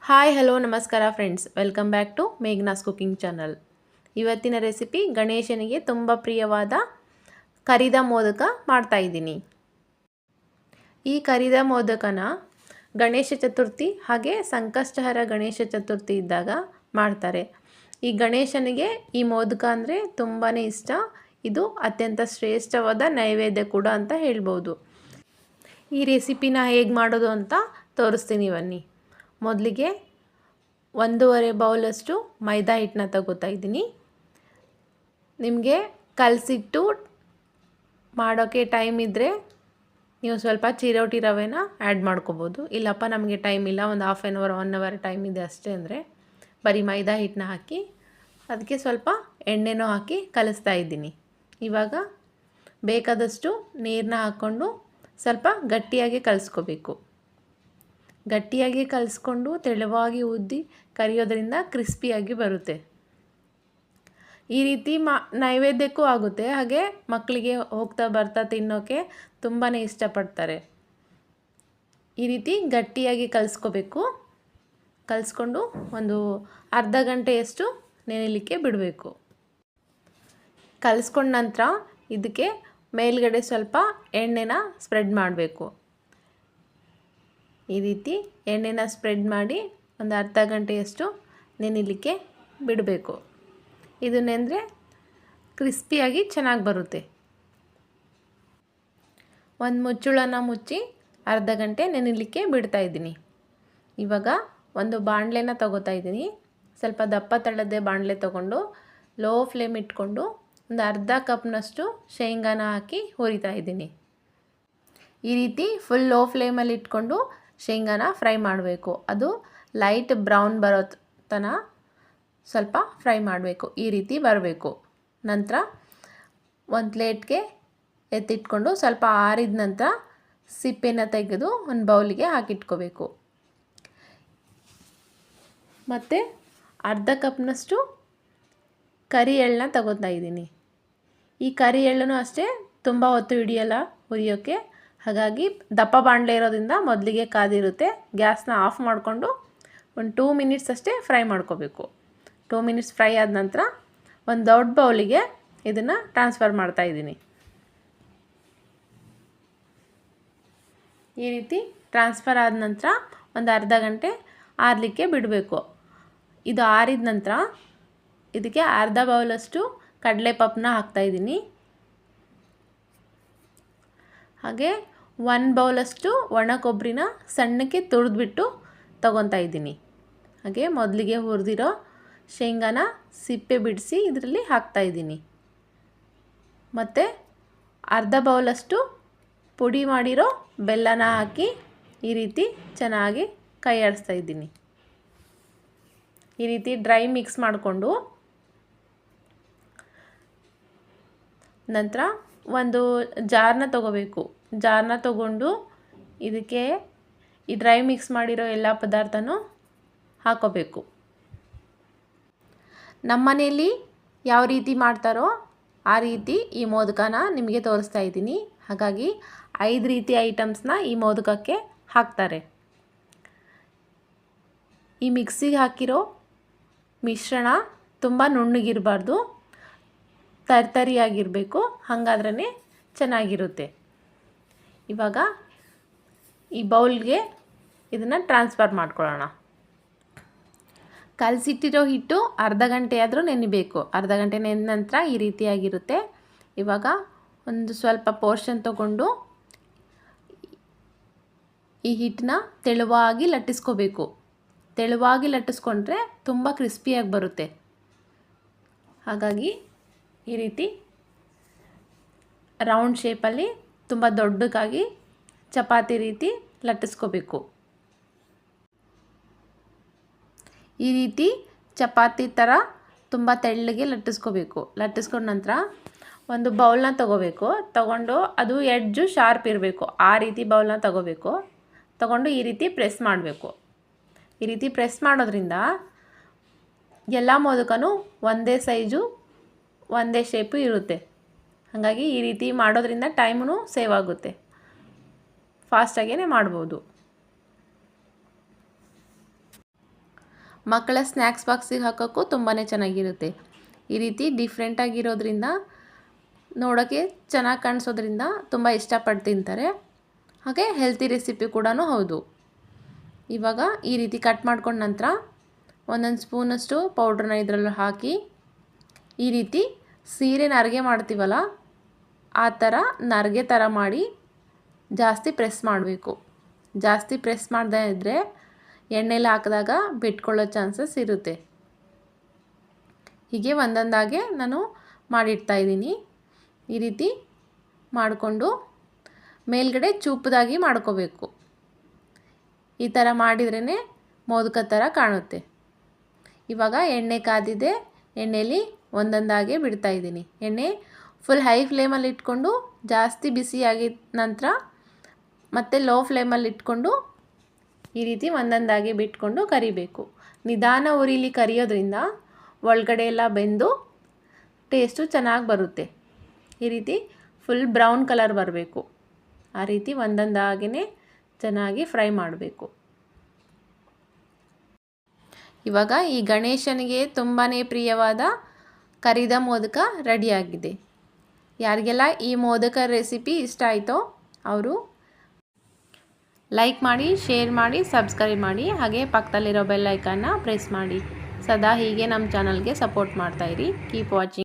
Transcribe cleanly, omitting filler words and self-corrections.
Hi hello ನಮಸ್ಕಾರ friends, welcome back to Meghna's cooking channel. ಇವತ್ತಿನ recipe ಗಣೇಶನಿಗೆ ತುಂಬ ಪ್ರಿಯವಾದ ಕರಿದ ಮೋದಕ ಮಾಡ್ತಾಯಿದ್ದೀನಿ. ಈ ಕರಿದ ಮೋದಕನ ಗಣೇಶ ಚತುರ್ಥಿ ಹಾಗೆ ಸಂಕಷ್ಟಹರ ಗಣೇಶ ಚತುರ್ಥಿ ಇದ್ದಾಗ ಮಾಡ್ತಾರೆ. ಈ ಗಣೇಶನಿಗೆ ಈ ಮೋದಕ ಅಂದರೆ ತುಂಬಾ ಇಷ್ಟ. ಇದು ಅತ್ಯಂತ ಶ್ರೇಷ್ಠವಾದ ನೈವೇದ್ಯ ಕೂಡ ಅಂತ ಹೇಳ್ಬೋದು. ಈ ರೆಸಿಪಿನ ಹೇಗೆ ಮಾಡೋದು ಅಂತ ತೋರಿಸ್ತೀನಿ ಬನ್ನಿ. ಮೊದಲಿಗೆ 1.5 ಬೌಲಷ್ಟು ಮೈದಾ ಹಿಟ್ಟನ್ನ ತಗೋತಾ ಇದ್ದೀನಿ. ನಿಮಗೆ ಕಲಸಿಟ್ಟು ಮಾಡೋಕ್ಕೆ ಟೈಮ್ ಇದ್ದರೆ ನೀವು ಸ್ವಲ್ಪ ಚಿರೋಟಿ ರವೆನ ಆ್ಯಡ್ ಮಾಡ್ಕೋಬೋದು. ಇಲ್ಲಪ್ಪ ನಮಗೆ ಟೈಮ್ ಇಲ್ಲ, ಒಂದು half an hour 1 hour time ಇದೆ ಅಷ್ಟೇ ಅಂದರೆ ಬರೀ ಮೈದಾ ಹಿಟ್ಟನ್ನ ಹಾಕಿ ಅದಕ್ಕೆ ಸ್ವಲ್ಪ ಎಣ್ಣೆನೂ ಹಾಕಿ ಕಲಿಸ್ತಾ ಇದ್ದೀನಿ. ಇವಾಗ ಬೇಕಾದಷ್ಟು ನೀರನ್ನ ಹಾಕ್ಕೊಂಡು ಸ್ವಲ್ಪ ಗಟ್ಟಿಯಾಗಿ ಕಲಿಸ್ಕೋಬೇಕು. ಗಟ್ಟಿಯಾಗಿ ಕಲಿಸ್ಕೊಂಡು ತೆಳುವಾಗಿ ಉದ್ದಿ ಕರಿಯೋದ್ರಿಂದ ಕ್ರಿಸ್ಪಿಯಾಗಿ ಬರುತ್ತೆ. ಈ ರೀತಿ ನೈವೇದ್ಯಕ್ಕೂ ಆಗುತ್ತೆ, ಹಾಗೆ ಮಕ್ಕಳಿಗೆ ಹೋಗ್ತಾ ಬರ್ತಾ ತಿನ್ನೋಕ್ಕೆ ತುಂಬಾ ಇಷ್ಟಪಡ್ತಾರೆ. ಈ ರೀತಿ ಗಟ್ಟಿಯಾಗಿ ಕಲಿಸ್ಕೋಬೇಕು. ಕಲಿಸ್ಕೊಂಡು ಒಂದು ಅರ್ಧ ಗಂಟೆಯಷ್ಟು ನೆನೆಯಲಿಕ್ಕೆ ಬಿಡಬೇಕು. ಕಲಿಸ್ಕೊಂಡ ನಂತರ ಇದಕ್ಕೆ ಮೇಲ್ಗಡೆ ಸ್ವಲ್ಪ ಎಣ್ಣೆನ ಸ್ಪ್ರೆಡ್ ಮಾಡಬೇಕು. ಈ ರೀತಿ ಎಣ್ಣೆನ ಸ್ಪ್ರೆಡ್ ಮಾಡಿ ಒಂದು ಅರ್ಧ ಗಂಟೆಯಷ್ಟು ನೆನೆಯಲಿಕ್ಕೆ ಬಿಡಬೇಕು. ಇದು ನೆಂದರೆ ಕ್ರಿಸ್ಪಿಯಾಗಿ ಚೆನ್ನಾಗಿ ಬರುತ್ತೆ. ಒಂದು ಮುಚ್ಚಳನ ಮುಚ್ಚಿ ಅರ್ಧ ಗಂಟೆ ನೆನೆಯಲಿಕ್ಕೆ ಬಿಡ್ತಾ ಇದ್ದೀನಿ. ಇವಾಗ ಒಂದು ಬಾಣಲೆನ ತಗೋತಾ ಇದ್ದೀನಿ. ಸ್ವಲ್ಪ ದಪ್ಪ ತಳದೆ ಬಾಣಲೆ ತಗೊಂಡು ಲೋ ಫ್ಲೇಮ್ ಇಟ್ಕೊಂಡು ಒಂದು ಅರ್ಧ ಕಪ್ನಷ್ಟು ಶೇಂಗಾನ ಹಾಕಿ ಹುರಿತಾ ಇದ್ದೀನಿ. ಈ ರೀತಿ ಫುಲ್ ಲೋ ಫ್ಲೇಮಲ್ಲಿ ಇಟ್ಕೊಂಡು ಶೇಂಗಾನ ಫ್ರೈ ಮಾಡಬೇಕು. ಅದು ಲೈಟ್ ಬ್ರೌನ್ ಬರೋ ತನಕ ಸ್ವಲ್ಪ ಫ್ರೈ ಮಾಡಬೇಕು. ಈ ರೀತಿ ಬರಬೇಕು. ನಂತರ ಒಂದು ಪ್ಲೇಟ್ಗೆ ಎತ್ತಿಟ್ಕೊಂಡು ಸ್ವಲ್ಪ ಆರಿದ ನಂತರ ಸಿಪ್ಪೆನ ತೆಗೆದು ಒಂದು ಬೌಲಿಗೆ ಹಾಕಿಟ್ಕೋಬೇಕು. ಮತ್ತು ಅರ್ಧ ಕಪ್ನಷ್ಟು ಕರಿ ಎಳ್ಳನ್ನ ತಗೋತಾ ಇದ್ದೀನಿ. ಈ ಕರಿ ಎಳ್ಳನ್ನು ಅಷ್ಟೇ ತುಂಬ ಹೊತ್ತು ಹಿಡಿಯಲ್ಲ ಹುರಿಯೋಕ್ಕೆ. ಹಾಗಾಗಿ ದಪ್ಪ ಬಾಣಲೆ ಇರೋದ್ರಿಂದ ಮೊದಲಿಗೆ ಕಾದಿರುತ್ತೆ. ಗ್ಯಾಸ್ನ ಆಫ್ ಮಾಡಿಕೊಂಡು ಒಂದು 2 ಮಿನಿಟ್ಸ್ ಅಷ್ಟೇ ಫ್ರೈ ಮಾಡ್ಕೋಬೇಕು. 2 ಮಿನಿಟ್ಸ್ ಫ್ರೈ ಆದ ನಂತರ ಒಂದು ದೊಡ್ಡ ಬೌಲಿಗೆ ಇದನ್ನು ಟ್ರಾನ್ಸ್ಫರ್ ಮಾಡ್ತಾಯಿದ್ದೀನಿ. ಈ ರೀತಿ ಟ್ರಾನ್ಸ್ಫರ್ ಆದ ನಂತರ ಒಂದು ಅರ್ಧ ಗಂಟೆ ಆರಲಿಕ್ಕೆ ಬಿಡಬೇಕು. ಇದು ಆರಿದ ನಂತರ ಇದಕ್ಕೆ ಅರ್ಧ ಬೌಲಷ್ಟು ಕಡಲೆಪಪ್ಪನ್ನ ಹಾಕ್ತಾಯಿದ್ದೀನಿ. ಹಾಗೆ 1 ಬೌಲಷ್ಟು ಒಣ ಕೊಬ್ಬರಿನ ಸಣ್ಣಕ್ಕೆ ತುರಿದ್ಬಿಟ್ಟು ತೊಗೊತಾ ಇದ್ದೀನಿ. ಹಾಗೆ ಮೊದಲಿಗೆ ಹುರಿದಿರೋ ಶೇಂಗಾನ ಸಿಪ್ಪೆ ಬಿಡಿಸಿ ಇದರಲ್ಲಿ ಹಾಕ್ತಾಯಿದ್ದೀನಿ. ಮತ್ತು ಅರ್ಧ ಬೌಲಷ್ಟು ಪುಡಿ ಮಾಡಿರೋ ಬೆಲ್ಲನ ಹಾಕಿ ಈ ರೀತಿ ಚೆನ್ನಾಗಿ ಕೈ ಆಡಿಸ್ತಾ ಇದ್ದೀನಿ. ಈ ರೀತಿ ಡ್ರೈ ಮಿಕ್ಸ್ ಮಾಡಿಕೊಂಡು ನಂತರ ಒಂದು ಜಾರ್ನ ತಗೋಬೇಕು. ಜಾರ್ನ ತಗೊಂಡು ಇದಕ್ಕೆ ಈ ಡ್ರೈ ಮಿಕ್ಸ್ ಮಾಡಿರೋ ಎಲ್ಲ ಪದಾರ್ಥನೂ ಹಾಕೋಬೇಕು. ನಮ್ಮ ಮನೆಯಲ್ಲಿ ಯಾವ ರೀತಿ ಮಾಡ್ತಾರೋ ಆ ರೀತಿ ಈ ಮೋದಕನ ನಿಮಗೆ ತೋರಿಸ್ತಾ ಇದ್ದೀನಿ. ಹಾಗಾಗಿ 5 ರೀತಿ ಐಟಮ್ಸ್ನ ಈ ಮೋದಕಕ್ಕೆ ಹಾಕ್ತಾರೆ. ಈ ಮಿಕ್ಸಿಗೆ ಹಾಕಿರೋ ಮಿಶ್ರಣ ತುಂಬ ನುಣ್ಣಗಿರಬಾರ್ದು, ತರಿತರಿಯಾಗಿರಬೇಕು. ಹಾಗಾದ್ರೇ ಚೆನ್ನಾಗಿರುತ್ತೆ. ಇವಾಗ ಈ ಬೌಲ್ಗೆ ಇದನ್ನು ಟ್ರಾನ್ಸ್ಫರ್ ಮಾಡ್ಕೊಳ್ಳೋಣ. ಕಲಸಿಟ್ಟಿರೋ ಹಿಟ್ಟು ಅರ್ಧ ಗಂಟೆ ಆದರೂ ನೆನಿಬೇಕು. ಅರ್ಧ ಗಂಟೆ ನೆನೆದ ನಂತರ ಈ ರೀತಿಯಾಗಿರುತ್ತೆ. ಇವಾಗ ಒಂದು ಸ್ವಲ್ಪ ಪೋರ್ಷನ್ ತಗೊಂಡು ಈ ಹಿಟ್ಟನ್ನ ತೆಳುವಾಗಿ ಲಟ್ಟಿಸ್ಕೋಬೇಕು. ತೆಳುವಾಗಿ ಲಟ್ಟಿಸ್ಕೊಂಡ್ರೆ ತುಂಬ ಕ್ರಿಸ್ಪಿಯಾಗಿ ಬರುತ್ತೆ. ಹಾಗಾಗಿ ಈ ರೀತಿ ರೌಂಡ್ ಶೇಪಲ್ಲಿ ತುಂಬ ದೊಡ್ಡದಾಗಿ ಚಪಾತಿ ರೀತಿ ಲಟ್ಟಿಸ್ಕೋಬೇಕು. ಈ ರೀತಿ ಚಪಾತಿ ಥರ ತುಂಬ ತೆಳ್ಳಗೆ ಲಟ್ಟಿಸ್ಕೋಬೇಕು. ಲಟ್ಟಿಸ್ಕೊಂಡ ನಂತರ ಒಂದು ಬೌಲ್ನ ತಗೋಬೇಕು. ತಗೊಂಡು ಅದು ಎಡ್ಜು ಶಾರ್ಪ್ ಇರಬೇಕು. ಆ ರೀತಿ ಬೌಲ್ನ ತಗೋಬೇಕು. ತಗೊಂಡು ಈ ರೀತಿ ಪ್ರೆಸ್ ಮಾಡಬೇಕು. ಈ ರೀತಿ ಪ್ರೆಸ್ ಮಾಡೋದ್ರಿಂದ ಎಲ್ಲ ಮೋದಕನೂ ಒಂದೇ ಸೈಜು ಒಂದೇ ಶೇಪು ಇರುತ್ತೆ. ಹಾಗಾಗಿ ಈ ರೀತಿ ಮಾಡೋದ್ರಿಂದ ಟೈಮೂ ಸೇವ್ ಆಗುತ್ತೆ. ಫಾಸ್ಟಾಗೇ ಮಾಡ್ಬೋದು. ಮಕ್ಕಳ ಸ್ನ್ಯಾಕ್ಸ್ ಬಾಕ್ಸಿಗೆ ಹಾಕೋಕ್ಕೂ ತುಂಬಾ ಚೆನ್ನಾಗಿರುತ್ತೆ. ಈ ರೀತಿ ಡಿಫ್ರೆಂಟಾಗಿರೋದ್ರಿಂದ ನೋಡೋಕ್ಕೆ ಚೆನ್ನಾಗಿ ಕಾಣಿಸೋದ್ರಿಂದ ತುಂಬ ಇಷ್ಟಪಟ್ಟು ತಿಂತಾರೆ. ಹಾಗೆ ಹೆಲ್ತಿ ರೆಸಿಪಿ ಕೂಡ ಹೌದು. ಇವಾಗ ಈ ರೀತಿ ಕಟ್ ಮಾಡ್ಕೊಂಡ ನಂತರ ಒಂದೊಂದು ಸ್ಪೂನಷ್ಟು ಪೌಡ್ರನ್ನ ಇದರಲ್ಲಿ ಹಾಕಿ ಈ ರೀತಿ ಸೀರೆ ನರಿಗೆ ಮಾಡ್ತೀವಲ್ಲ ಆ ಥರ ನರಿಗೆ ಥರ ಮಾಡಿ ಜಾಸ್ತಿ ಪ್ರೆಸ್ ಮಾಡಬೇಕು. ಜಾಸ್ತಿ ಪ್ರೆಸ್ ಮಾಡದೇ ಇದ್ದರೆ ಎಣ್ಣೆಲಿ ಹಾಕಿದಾಗ ಬಿಟ್ಕೊಳ್ಳೋ ಚಾನ್ಸಸ್ ಇರುತ್ತೆ. ಹೀಗೆ ಒಂದೊಂದಾಗೆ ನಾನು ಮಾಡಿಡ್ತಾಯಿದ್ದೀನಿ. ಈ ರೀತಿ ಮಾಡಿಕೊಂಡು ಮೇಲ್ಗಡೆ ಚೂಪದಾಗಿ ಮಾಡ್ಕೋಬೇಕು. ಈ ಥರ ಮಾಡಿದ್ರೇ ಮೋದಕ ಥರ ಕಾಣುತ್ತೆ. ಇವಾಗ ಎಣ್ಣೆ ಕಾದಿದೆ. ಎಣ್ಣೆಲಿ ಒಂದೊಂದಾಗೆ ಬಿಡ್ತಾಯಿದ್ದೀನಿ. ಎಣ್ಣೆ ಫುಲ್ ಹೈ ಫ್ಲೇಮಲ್ಲಿ ಇಟ್ಕೊಂಡು ಜಾಸ್ತಿ ಬಿಸಿಯಾಗಿದ ನಂತರ ಮತ್ತೆ ಲೋ ಫ್ಲೇಮಲ್ಲಿ ಇಟ್ಕೊಂಡು ಈ ರೀತಿ ಒಂದೊಂದಾಗಿ ಬಿಟ್ಕೊಂಡು ಕರಿಬೇಕು. ನಿಧಾನ ಉರಿಲಿ ಕರಿಯೋದ್ರಿಂದ ಒಳಗಡೆ ಎಲ್ಲ ಬೆಂದು ಟೇಸ್ಟು ಚೆನ್ನಾಗಿ ಬರುತ್ತೆ. ಈ ರೀತಿ ಫುಲ್ ಬ್ರೌನ್ ಕಲರ್ ಬರಬೇಕು. ಆ ರೀತಿ ಒಂದೊಂದಾಗೇ ಚೆನ್ನಾಗಿ ಫ್ರೈ ಮಾಡಬೇಕು. ಇವಾಗ ಈ ಗಣೇಶನಿಗೆ ತುಂಬಾ ಪ್ರಿಯವಾದ ಕರಿದ ಮೋದಕ ರೆಡಿಯಾಗಿದೆ. ಯಾರಿಗೆಲ್ಲ ಈ ಮೋದಕ ರೆಸಿಪಿ ಇಷ್ಟ ಆಯಿತೋ ಅವರು ಲೈಕ್ ಮಾಡಿ, ಶೇರ್ ಮಾಡಿ, ಸಬ್ಸ್ಕ್ರೈಬ್ ಮಾಡಿ. ಹಾಗೆ ಪಕ್ಕದಲ್ಲಿರೋ ಬೆಲ್ ಐಕಾನ್ನ ಪ್ರೆಸ್ ಮಾಡಿ. ಸದಾ ಹೀಗೆ ನಮ್ಮ ಚಾನಲ್ಗೆ ಸಪೋರ್ಟ್ ಮಾಡ್ತಾಯಿರಿ. Keep watching.